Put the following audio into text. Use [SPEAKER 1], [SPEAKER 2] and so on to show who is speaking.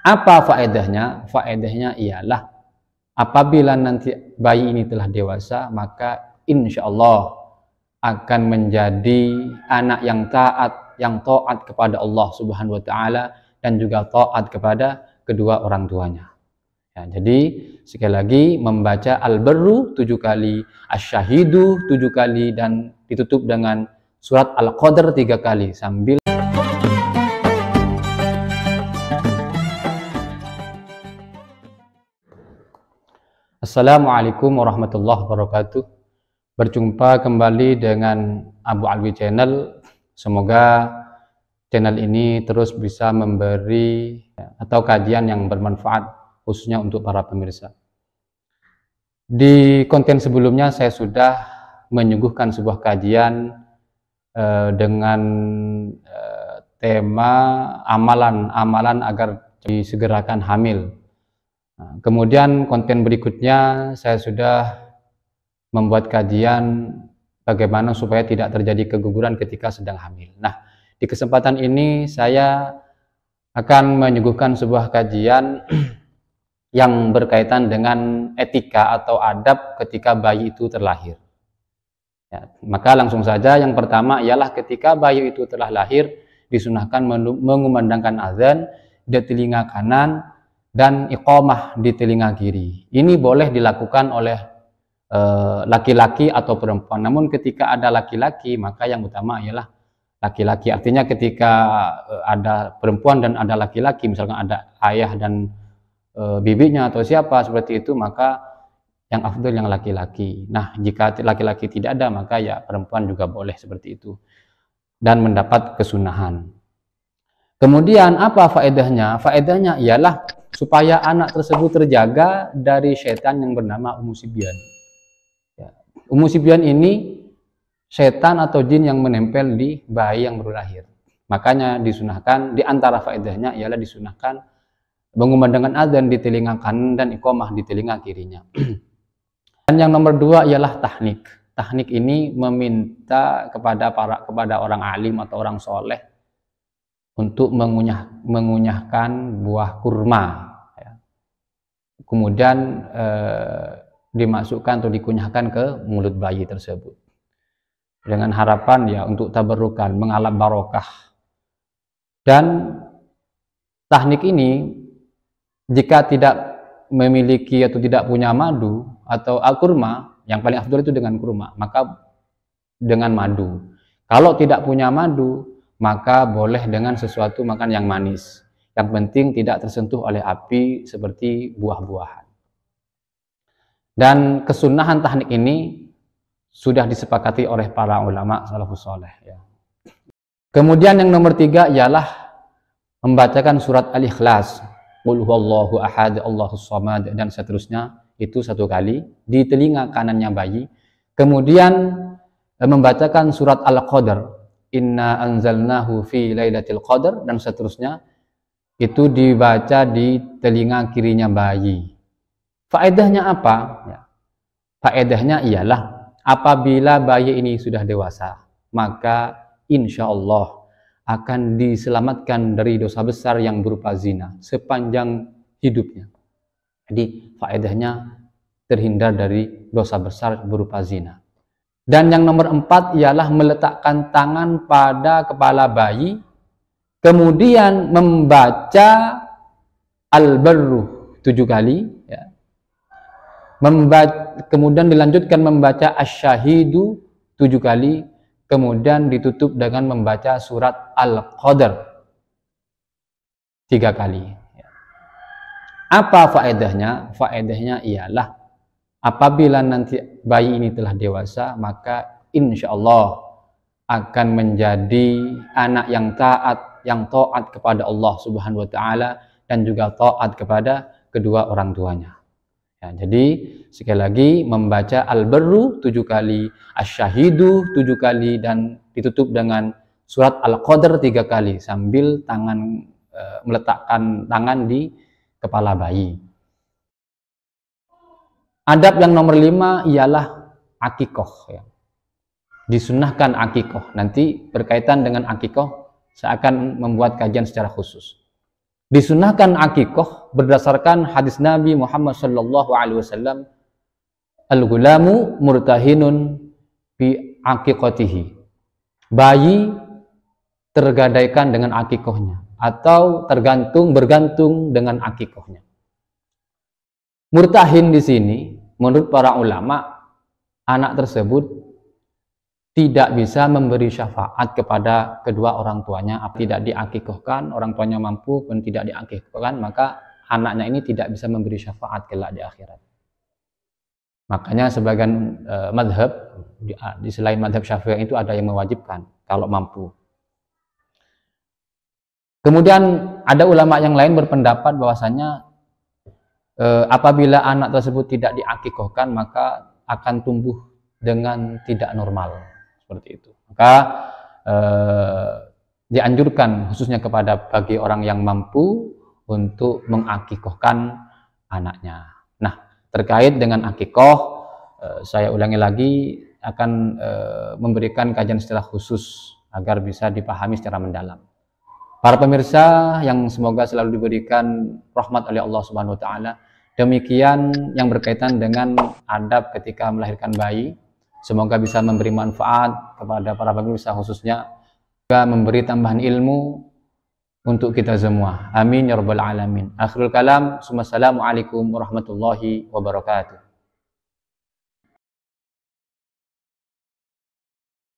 [SPEAKER 1] Apa faedahnya? Faedahnya ialah apabila nanti bayi ini telah dewasa, maka insya Allah akan menjadi anak yang taat, yang taat kepada Allah Subhanahu wa Ta'ala, dan juga taat kepada kedua orang tuanya. Ya, jadi sekali lagi membaca Al-Barru 7 kali, Asy-Syahidu 7 kali, dan ditutup dengan surat Al-Qadr 3 kali sambil Assalamualaikum warahmatullahi wabarakatuh. Berjumpa kembali dengan Abu Alwi Channel. Semoga channel ini terus bisa memberi atau kajian yang bermanfaat khususnya untuk para pemirsa. Di konten sebelumnya saya sudah menyuguhkan sebuah kajian dengan tema amalan-amalan agar disegerakan hamil. Nah, kemudian konten berikutnya saya sudah membuat kajian bagaimana supaya tidak terjadi keguguran ketika sedang hamil. Nah, di kesempatan ini saya akan menyuguhkan sebuah kajian yang berkaitan dengan etika atau adab ketika bayi itu terlahir. Ya, maka langsung saja yang pertama ialah ketika bayi itu telah lahir disunahkan mengumandangkan azan di telinga kanan dan iqamah di telinga kiri. Ini boleh dilakukan oleh laki-laki atau perempuan. Namun ketika ada laki-laki, maka yang utama ialah laki-laki. Artinya ketika ada perempuan dan ada laki-laki, misalkan ada ayah dan bibinya atau siapa seperti itu, maka yang afdal yang laki-laki. Nah, jika laki-laki tidak ada, maka ya perempuan juga boleh seperti itu dan mendapat kesunahan. Kemudian apa faedahnya? Faedahnya ialah supaya anak tersebut terjaga dari setan yang bernama Ummu Sibyan. Ya. Ummu Sibyan ini setan atau jin yang menempel di bayi yang baru lahir. Makanya disunahkan, di antara faedahnya ialah disunahkan mengumandangkan azan di telinga kanan dan iqamah di telinga kirinya. Dan yang nomor 2 ialah tahnik. Tahnik ini meminta kepada orang alim atau orang soleh untuk mengunyahkan buah kurma, ya. Kemudian dimasukkan atau dikunyahkan ke mulut bayi tersebut dengan harapan ya untuk tabarrukan, mengalap barokah. Dan tahnik ini jika tidak memiliki atau tidak punya madu atau kurma, yang paling afdal itu dengan kurma, maka dengan madu. Kalau tidak punya madu, maka boleh dengan sesuatu makan yang manis. Yang penting tidak tersentuh oleh api seperti buah-buahan. Dan kesunahan tahnik ini sudah disepakati oleh para ulama salafus saleh. Ya. Kemudian yang nomor 3 ialah membacakan surat Al-Ikhlas, Qul huwallahu ahad, Allahus samad, dan seterusnya, itu 1 kali di telinga kanannya bayi. Kemudian membacakan surat Al-Qadr, Inna anzalnahu fi lailatul qadar, dan seterusnya, itu dibaca di telinga kirinya bayi. Faedahnya apa? Ya. Faedahnya ialah apabila bayi ini sudah dewasa, maka insya Allah akan diselamatkan dari dosa besar yang berupa zina sepanjang hidupnya. Jadi faedahnya terhindar dari dosa besar berupa zina. Dan yang nomor 4 ialah meletakkan tangan pada kepala bayi, kemudian membaca Al-Barru 7 kali, ya. Kemudian dilanjutkan membaca Asy-Syahidu 7 kali, kemudian ditutup dengan membaca surat Al-Qadr 3 kali. Ya. Apa faedahnya? Faedahnya ialah apabila nanti bayi ini telah dewasa, maka insya Allah akan menjadi anak yang taat, yang taat kepada Allah Subhanahu wa Ta'ala, dan juga taat kepada kedua orang tuanya. Ya, jadi sekali lagi membaca Al-Barru 7 kali, Asy-Syahidu 7 kali, dan ditutup dengan surat Al-Qadr 3 kali sambil meletakkan tangan di kepala bayi. Adab yang nomor 5 ialah akikoh. Ya. Disunahkan akikoh. Nanti berkaitan dengan akikoh, saya akan membuat kajian secara khusus. Disunahkan akikoh berdasarkan hadis Nabi Muhammad sallallahu alaihi wasallam, al-gulamu murtahinun bi aqiqatihi. Bayi tergadaikan dengan akikohnya atau bergantung dengan akikohnya. Murtahin di sini menurut para ulama, anak tersebut tidak bisa memberi syafaat kepada kedua orang tuanya, tidak diakikohkan, orang tuanya mampu pun tidak diakikohkan, maka anaknya ini tidak bisa memberi syafaat kelak di akhirat. Makanya sebagian madhab, di selain madhab Syafi'i itu ada yang mewajibkan kalau mampu. Kemudian ada ulama yang lain berpendapat bahwasanya apabila anak tersebut tidak diakikohkan maka akan tumbuh dengan tidak normal. Seperti itu. Maka dianjurkan khususnya bagi orang yang mampu untuk mengakikohkan anaknya. Nah, terkait dengan akikoh, saya ulangi lagi akan memberikan kajian secara khusus agar bisa dipahami secara mendalam. Para pemirsa yang semoga selalu diberikan rahmat oleh Allah Subhanahu wa taala, demikian yang berkaitan dengan adab ketika melahirkan bayi. Semoga bisa memberi manfaat kepada para pemirsa khususnya, juga memberi tambahan ilmu untuk kita semua. Amin ya rabbal alamin. Akhirul kalam, assalamualaikum warahmatullahi wabarakatuh.